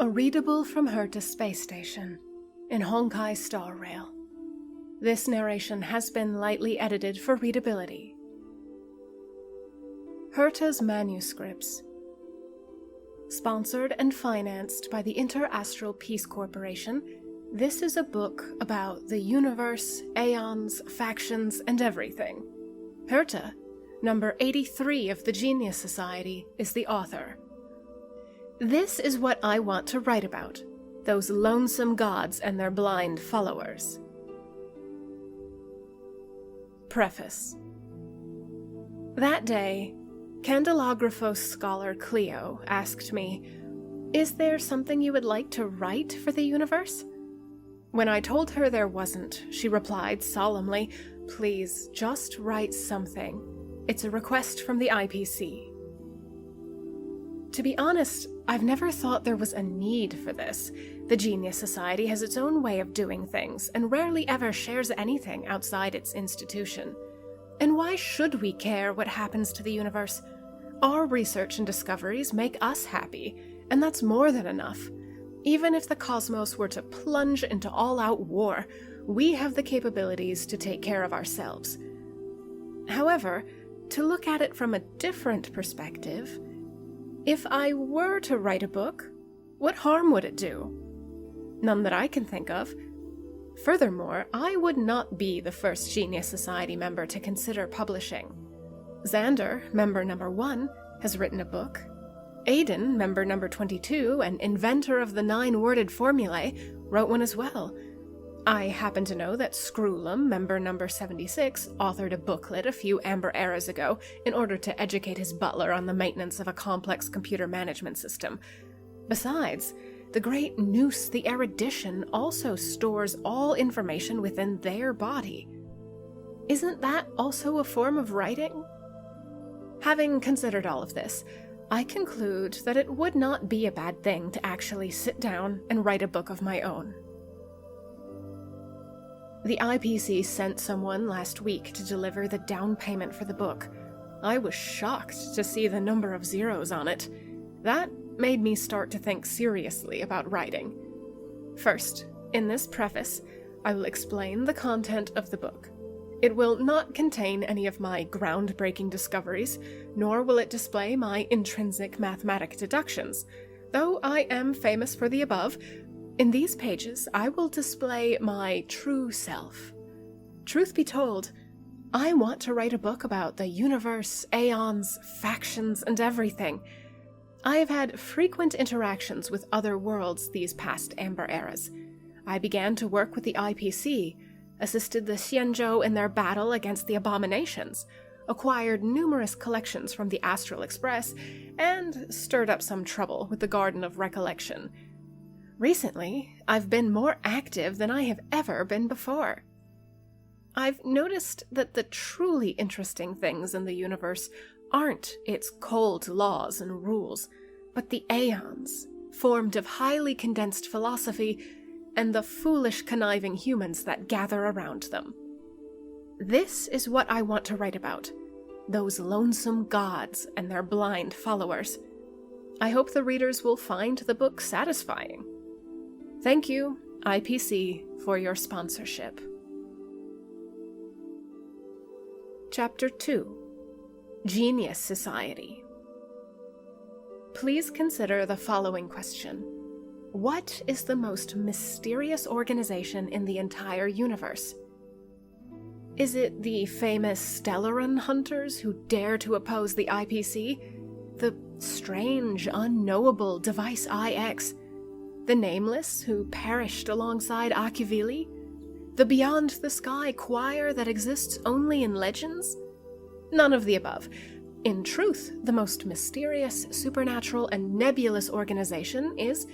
A readable from Herta Space Station in Honkai Star Rail. This narration has been lightly edited for readability. Herta's Manuscripts. Sponsored and financed by the Inter-Astral Peace Corporation, this is a book about the universe, aeons, factions, and everything. Herta, number 83 of the Genius Society, is the author. This is what I want to write about, those lonesome gods and their blind followers. Preface. That day, Candelagraphos scholar Cleo asked me, "Is there something you would like to write for the universe?" When I told her there wasn't, she replied solemnly, "Please, just write something. It's a request from the IPC." To be honest, I've never thought there was a need for this. The Genius Society has its own way of doing things, and rarely ever shares anything outside its institution. And why should we care what happens to the universe? Our research and discoveries make us happy, and that's more than enough. Even if the cosmos were to plunge into all-out war, we have the capabilities to take care of ourselves. However, to look at it from a different perspective, if I were to write a book, what harm would it do? None that I can think of. Furthermore, I would not be the first Genius Society member to consider publishing. Xander, member number 1, has written a book. Aiden, member number 22, and inventor of the 9-worded formulae, wrote one as well. I happen to know that Screwlum, member number 76, authored a booklet a few amber eras ago in order to educate his butler on the maintenance of a complex computer management system. Besides, the great Noose the Erudition also stores all information within their body. Isn't that also a form of writing? Having considered all of this, I conclude that it would not be a bad thing to actually sit down and write a book of my own. The IPC sent someone last week to deliver the down payment for the book. I was shocked to see the number of zeros on it. That made me start to think seriously about writing. First, in this preface, I will explain the content of the book. It will not contain any of my groundbreaking discoveries, nor will it display my intrinsic mathematic deductions. Though I am famous for the above, in these pages I will display my true self. Truth be told, I want to write a book about the universe, aeons, factions, and everything. I have had frequent interactions with other worlds these past amber eras. I began to work with the IPC, assisted the Xianzhou in their battle against the abominations, acquired numerous collections from the Astral Express, and stirred up some trouble with the Garden of Recollection. Recently, I've been more active than I have ever been before. I've noticed that the truly interesting things in the universe aren't its cold laws and rules, but the aeons, formed of highly condensed philosophy, and the foolish conniving humans that gather around them. This is what I want to write about, those lonesome gods and their blind followers. I hope the readers will find the book satisfying. Thank you, IPC, for your sponsorship. Chapter 2. Genius Society. Please consider the following question. What is the most mysterious organization in the entire universe? Is it the famous Stellaron hunters who dare to oppose the IPC? The strange, unknowable Device IX? The Nameless who perished alongside Akivili? The Beyond the Sky choir that exists only in legends? None of the above. In truth, the most mysterious, supernatural, and nebulous organization is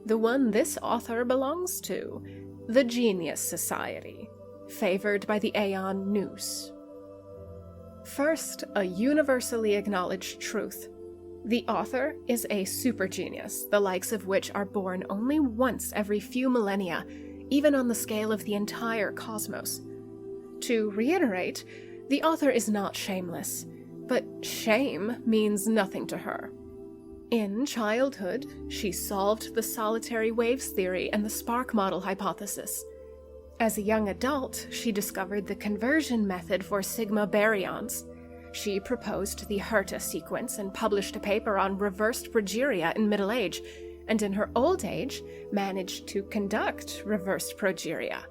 the one this author belongs to, the Genius Society, favored by the Aeon Noose. First, a universally acknowledged truth. The author is a supergenius, the likes of which are born only once every few millennia, even on the scale of the entire cosmos. To reiterate, the author is not shameless, but shame means nothing to her. In childhood, she solved the solitary waves theory and the spark model hypothesis. As a young adult, she discovered the conversion method for sigma baryons. She proposed the Herta sequence and published a paper on reversed progeria in middle age, and in her old age managed to conduct reversed progeria.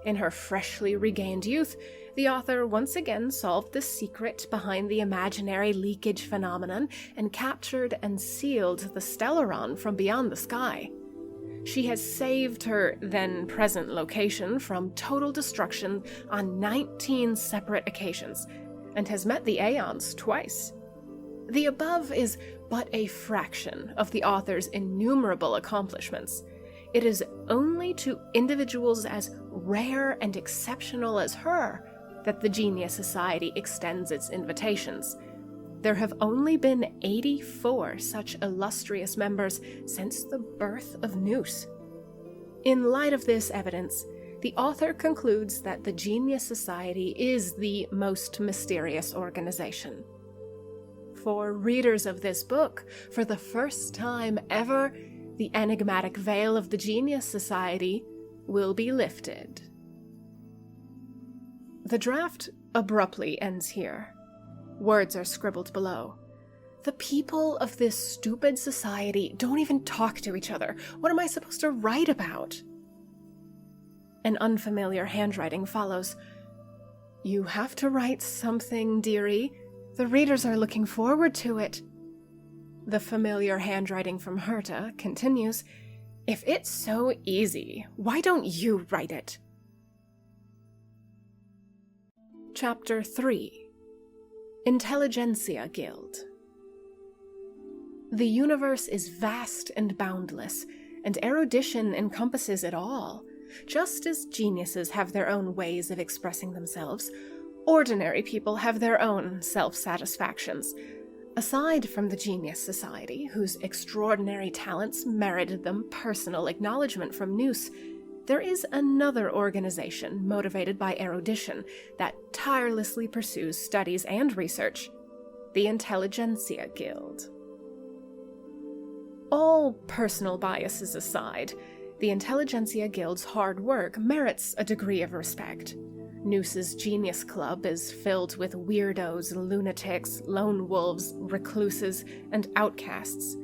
In her freshly regained youth, the author once again solved the secret behind the imaginary leakage phenomenon and captured and sealed the Stellaron from beyond the sky. She has saved her then-present location from total destruction on 19 separate occasions, and has met the Aeons twice. The above is but a fraction of the author's innumerable accomplishments. It is only to individuals as rare and exceptional as her that the Genius Society extends its invitations. There have only been 84 such illustrious members since the birth of Nous. In light of this evidence, the author concludes that the Genius Society is the most mysterious organization. For readers of this book, for the first time ever, the enigmatic veil of the Genius Society will be lifted. The draft abruptly ends here. Words are scribbled below. The people of this stupid society don't even talk to each other. What am I supposed to write about? An unfamiliar handwriting follows. You have to write something, dearie. The readers are looking forward to it. The familiar handwriting from Herta continues. If it's so easy, why don't you write it? Chapter 3. Intelligentsia Guild. The universe is vast and boundless, and erudition encompasses it all. Just as geniuses have their own ways of expressing themselves, ordinary people have their own self-satisfactions. Aside from the Genius Society, whose extraordinary talents merited them personal acknowledgement from Nous, there is another organization motivated by erudition that tirelessly pursues studies and research, the Intelligentsia Guild. All personal biases aside, the Intelligentsia Guild's hard work merits a degree of respect. Nous's Genius Club is filled with weirdos, lunatics, lone wolves, recluses, and outcasts.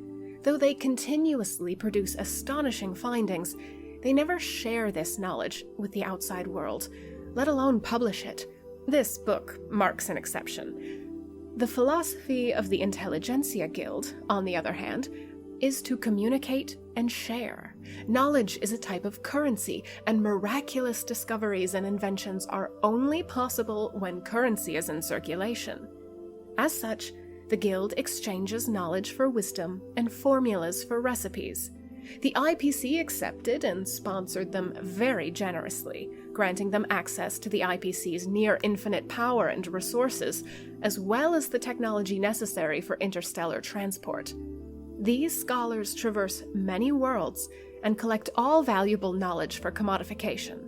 Though they continuously produce astonishing findings, they never share this knowledge with the outside world, let alone publish it. This book marks an exception. The philosophy of the Intelligentsia Guild, on the other hand, is to communicate and share. Knowledge is a type of currency, and miraculous discoveries and inventions are only possible when currency is in circulation. As such, the Guild exchanges knowledge for wisdom and formulas for recipes. The IPC accepted and sponsored them very generously, granting them access to the IPC's near-infinite power and resources, as well as the technology necessary for interstellar transport. These scholars traverse many worlds and collect all valuable knowledge for commodification.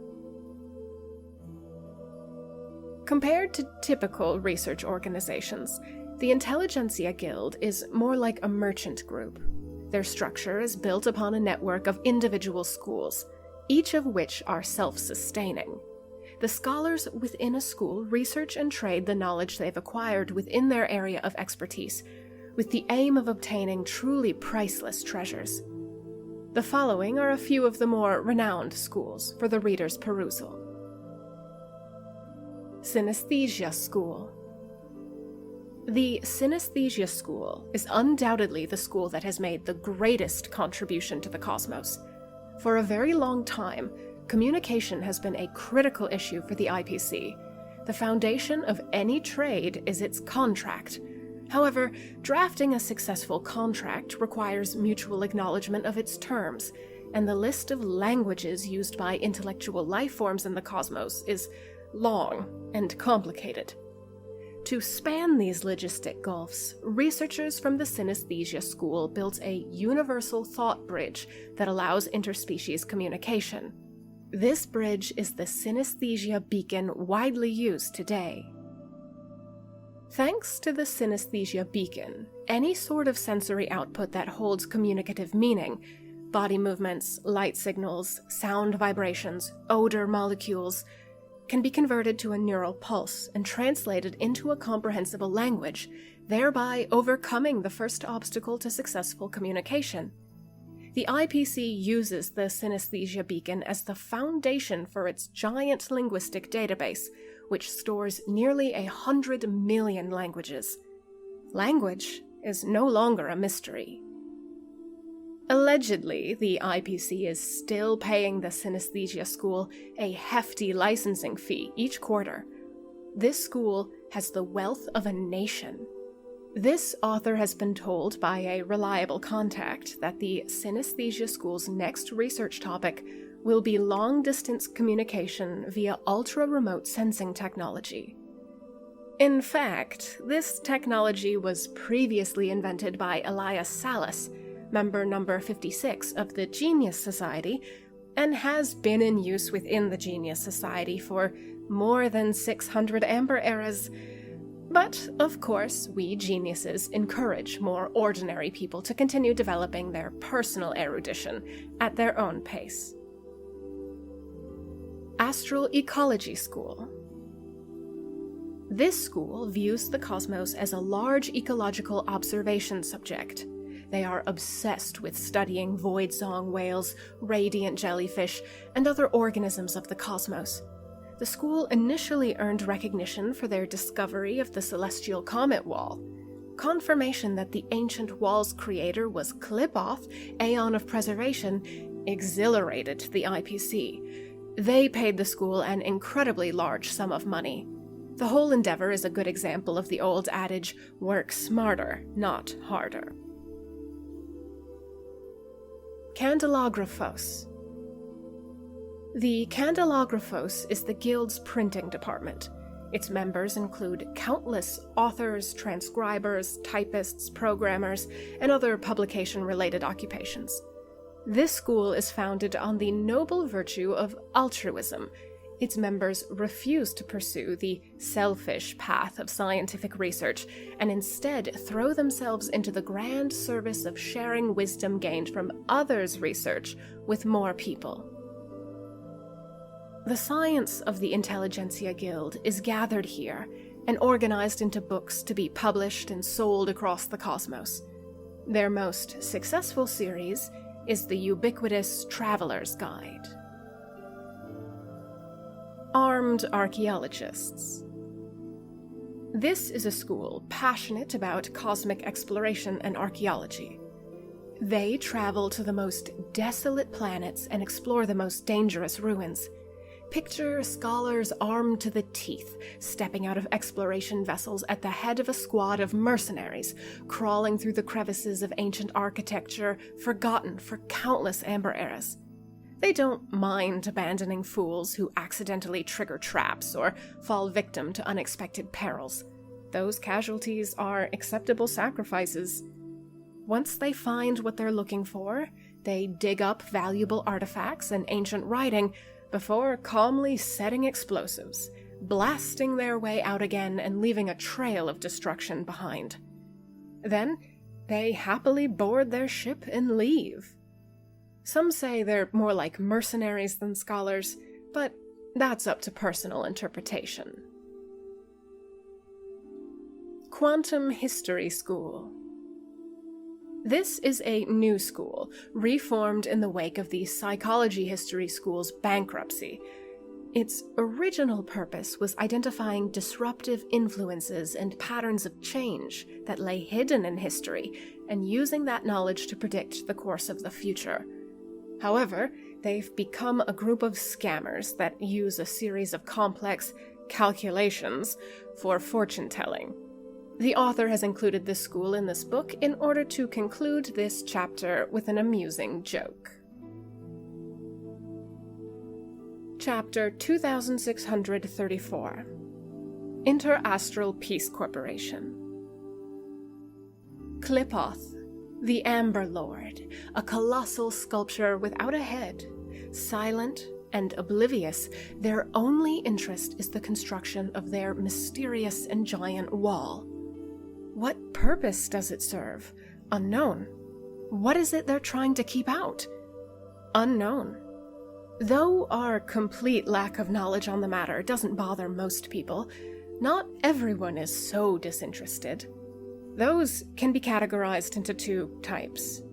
Compared to typical research organizations, the Intelligentsia Guild is more like a merchant group. Their structure is built upon a network of individual schools, each of which are self-sustaining. The scholars within a school research and trade the knowledge they've acquired within their area of expertise, with the aim of obtaining truly priceless treasures. The following are a few of the more renowned schools for the reader's perusal. Synesthesia School. The Synesthesia School is undoubtedly the school that has made the greatest contribution to the cosmos. For a very long time, communication has been a critical issue for the IPC. The foundation of any trade is its contract. However, drafting a successful contract requires mutual acknowledgement of its terms, and the list of languages used by intellectual life forms in the cosmos is long and complicated. To span these logistic gulfs, researchers from the Synesthesia School built a universal thought bridge that allows interspecies communication. This bridge is the Synesthesia Beacon widely used today. Thanks to the synesthesia beacon, any sort of sensory output that holds communicative meaning, body movements, light signals, sound vibrations, odor molecules, can be converted to a neural pulse and translated into a comprehensible language, thereby overcoming the first obstacle to successful communication. The IPC uses the synesthesia beacon as the foundation for its giant linguistic database, which stores nearly 100 million languages. Language is no longer a mystery. Allegedly, the IPC is still paying the Synesthesia School a hefty licensing fee each quarter. This school has the wealth of a nation. This author has been told by a reliable contact that the Synesthesia School's next research topic will be long-distance communication via ultra-remote sensing technology. In fact, this technology was previously invented by Elias Sallis, member number 56 of the Genius Society, and has been in use within the Genius Society for more than 600 Amber Eras. But, of course, we geniuses encourage more ordinary people to continue developing their personal erudition at their own pace. Astral Ecology School. This school views the cosmos as a large ecological observation subject. They are obsessed with studying void-song whales, radiant jellyfish, and other organisms of the cosmos. The school initially earned recognition for their discovery of the celestial comet wall. Confirmation that the ancient wall's creator was Klipoth, Aeon of Preservation, exhilarated the IPC. They paid the school an incredibly large sum of money. The whole endeavor is a good example of the old adage, work smarter, not harder. Candelagraphos. The Candelagraphos is the Guild's printing department. Its members include countless authors, transcribers, typists, programmers, and other publication-related occupations. This school is founded on the noble virtue of altruism. Its members refuse to pursue the selfish path of scientific research and instead throw themselves into the grand service of sharing wisdom gained from others' research with more people. The science of the Intelligentsia Guild is gathered here and organized into books to be published and sold across the cosmos. Their most successful series is the ubiquitous Traveler's Guide. Armed Archaeologists. This is a school passionate about cosmic exploration and archaeology. They travel to the most desolate planets and explore the most dangerous ruins. Picture scholars armed to the teeth, stepping out of exploration vessels at the head of a squad of mercenaries, crawling through the crevices of ancient architecture, forgotten for countless Amber Eras. They don't mind abandoning fools who accidentally trigger traps or fall victim to unexpected perils. Those casualties are acceptable sacrifices. Once they find what they're looking for, they dig up valuable artifacts and ancient writing before calmly setting explosives, blasting their way out again and leaving a trail of destruction behind. Then, they happily board their ship and leave. Some say they're more like mercenaries than scholars, but that's up to personal interpretation. Quantum History School. This is a new school, reformed in the wake of the Psychology History School's bankruptcy. Its original purpose was identifying disruptive influences and patterns of change that lay hidden in history, and using that knowledge to predict the course of the future. However, they've become a group of scammers that use a series of complex calculations for fortune-telling. The author has included this school in this book in order to conclude this chapter with an amusing joke. Chapter 2634. Interastral Peace Corporation. Klipoth, the Amber Lord, a colossal sculpture without a head, silent and oblivious, their only interest is the construction of their mysterious and giant wall. What purpose does it serve? Unknown. What is it they're trying to keep out? Unknown. Though our complete lack of knowledge on the matter doesn't bother most people, not everyone is so disinterested. Those can be categorized into two types.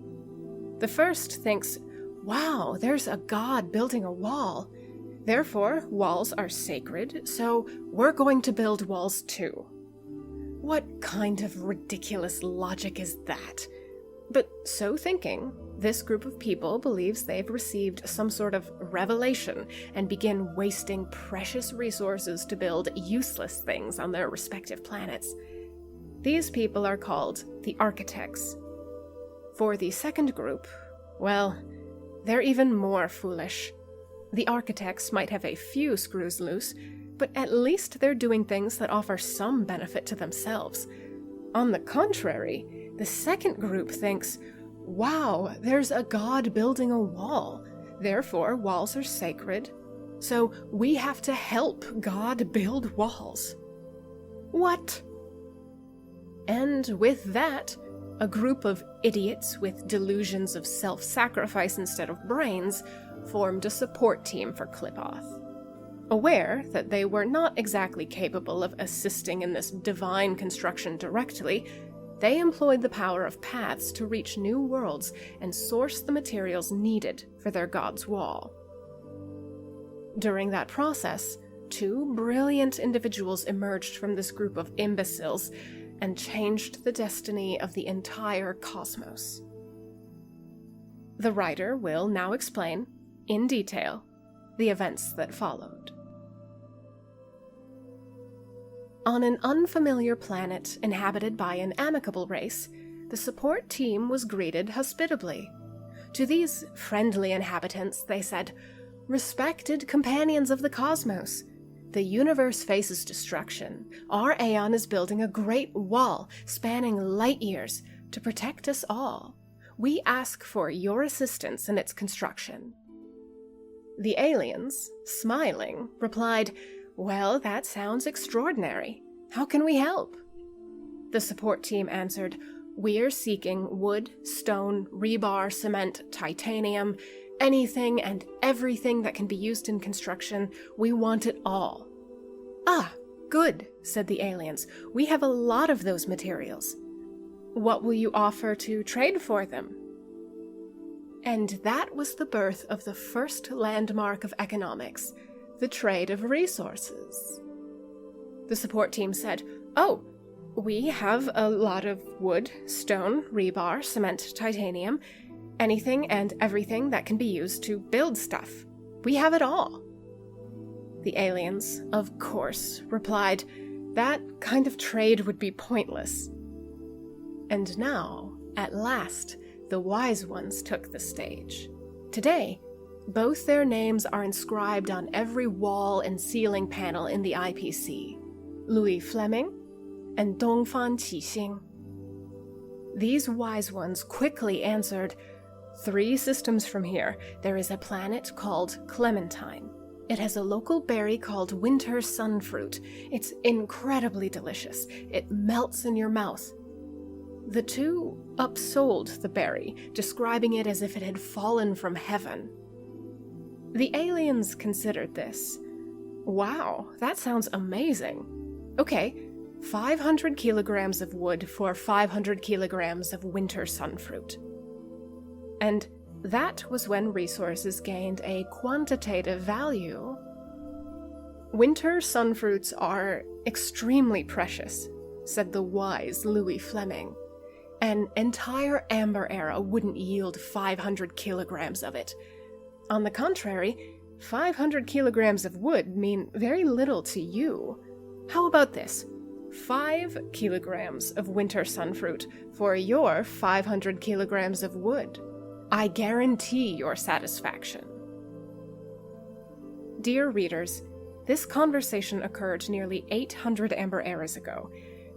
The first thinks, wow, there's a god building a wall. Therefore, walls are sacred, so we're going to build walls too. What kind of ridiculous logic is that? But so thinking, this group of people believes they've received some sort of revelation and begin wasting precious resources to build useless things on their respective planets. These people are called the architects. For the second group, well, they're even more foolish. The architects might have a few screws loose, but at least they're doing things that offer some benefit to themselves. On the contrary, the second group thinks, wow, there's a god building a wall. Therefore, walls are sacred. So we have to help God build walls. What? And with that, a group of idiots with delusions of self-sacrifice instead of brains formed a support team for Klipoth. Aware that they were not exactly capable of assisting in this divine construction directly, they employed the power of paths to reach new worlds and source the materials needed for their god's wall. During that process, two brilliant individuals emerged from this group of imbeciles and changed the destiny of the entire cosmos. The writer will now explain, in detail, the events that followed. On an unfamiliar planet inhabited by an amicable race, the support team was greeted hospitably. To these friendly inhabitants, they said, "Respected companions of the cosmos, the universe faces destruction. Our Aeon is building a great wall spanning light years to protect us all. We ask for your assistance in its construction." The aliens, smiling, replied, "Well, that sounds extraordinary. How can we help?" The support team answered, "We're seeking wood, stone, rebar, cement, titanium, anything and everything that can be used in construction. We want it all." "Ah, good," said the aliens. "We have a lot of those materials. What will you offer to trade for them?" And that was the birth of the first landmark of economics, the trade of resources. The support team said, "Oh, we have a lot of wood, stone, rebar, cement, titanium, anything and everything that can be used to build stuff. We have it all." The aliens, of course, replied, "That kind of trade would be pointless." And now, at last, the wise ones took the stage. Today, both their names are inscribed on every wall and ceiling panel in the IPC. Louis Fleming and Dongfan Qixing. These wise ones quickly answered, 3 systems from here, there is a planet called Clementine. It has a local berry called winter sunfruit. It's incredibly delicious. It melts in your mouth." The two upsold the berry, describing it as if it had fallen from heaven. The aliens considered this. "Wow, that sounds amazing. Okay, 500 kilograms of wood for 500 kilograms of winter sunfruit." And that was when resources gained a quantitative value. "Winter sunfruits are extremely precious," said the wise Louis Fleming. "An entire Amber Era wouldn't yield 500 kilograms of it. On the contrary, 500 kilograms of wood mean very little to you. How about this? 5 kilograms of winter sunfruit for your 500 kilograms of wood. I guarantee your satisfaction." Dear readers, this conversation occurred nearly 800 Amber Eras ago.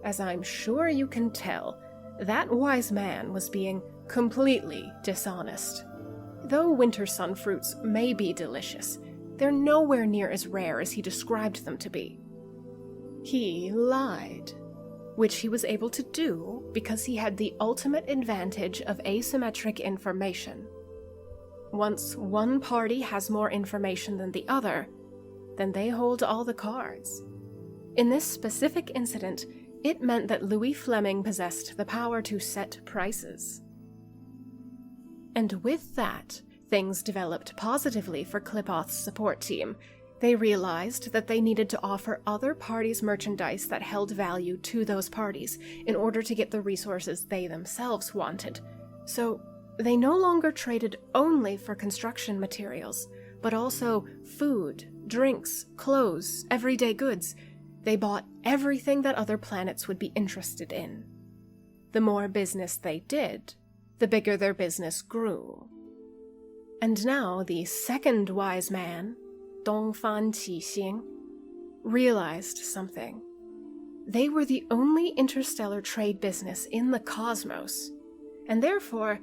As I'm sure you can tell, that wise man was being completely dishonest. Though winter sunfruits may be delicious, They're nowhere near as rare as he described them to be. He lied, which he was able to do because he had the ultimate advantage of asymmetric information. Once one party has more information than the other, then they hold all the cards. In this specific incident, it meant that Louis Fleming possessed the power to set prices. And with that, things developed positively for Qlipoth's support team. They realized that they needed to offer other parties merchandise that held value to those parties in order to get the resources they themselves wanted. So they no longer traded only for construction materials, but also food, drinks, clothes, everyday goods. They bought everything that other planets would be interested in. The more business they did, the bigger their business grew. And now the second wise man, Dongfan Qixing, realized something. They were the only interstellar trade business in the cosmos, and therefore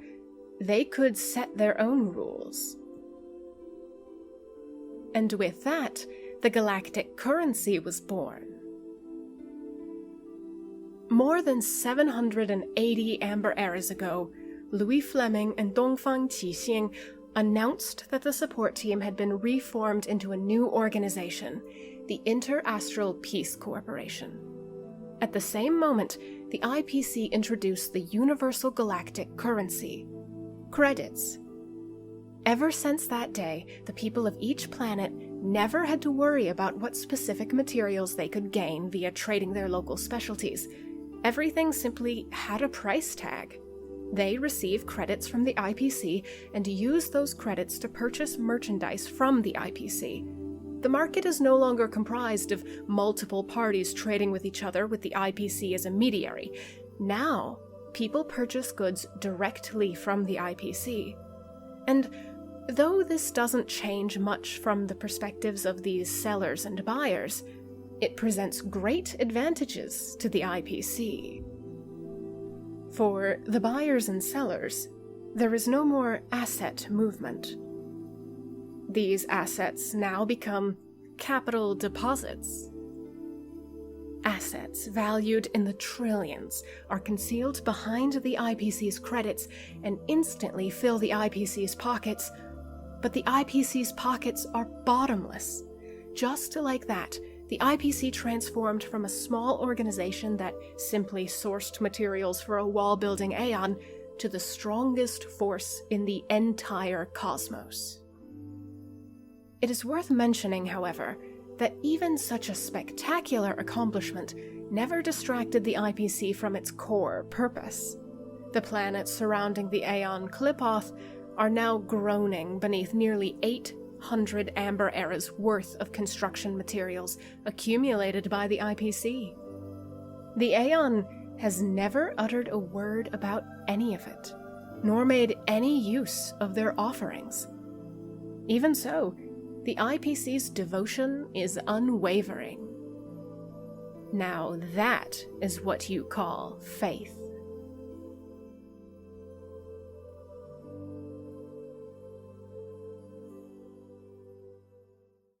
they could set their own rules. And with that, the galactic currency was born. More than 780 amber eras ago, Louis Fleming and Dongfang Qixing announced that the support team had been reformed into a new organization, the Inter-Astral Peace Corporation. At the same moment, the IPC introduced the universal galactic currency, credits. Ever since that day, the people of each planet never had to worry about what specific materials they could gain via trading their local specialties. Everything simply had a price tag. They receive credits from the IPC and use those credits to purchase merchandise from the IPC. The market is no longer comprised of multiple parties trading with each other with the IPC as a mediary. Now, people purchase goods directly from the IPC. And though this doesn't change much from the perspectives of these sellers and buyers, it presents great advantages to the IPC. For the buyers and sellers, there is no more asset movement. These assets now become capital deposits. Assets valued in the trillions are concealed behind the IPC's credits and instantly fill the IPC's pockets, but the IPC's pockets are bottomless. Just like that, the IPC transformed from a small organization that simply sourced materials for a wall-building aeon to the strongest force in the entire cosmos. It is worth mentioning, however, that even such a spectacular accomplishment never distracted the IPC from its core purpose. The planets surrounding the aeon Qlipoth are now groaning beneath nearly 800 amber eras worth of construction materials accumulated by the IPC. The Aeon has never uttered a word about any of it, nor made any use of their offerings. Even so, the IPC's devotion is unwavering. Now that is what you call faith.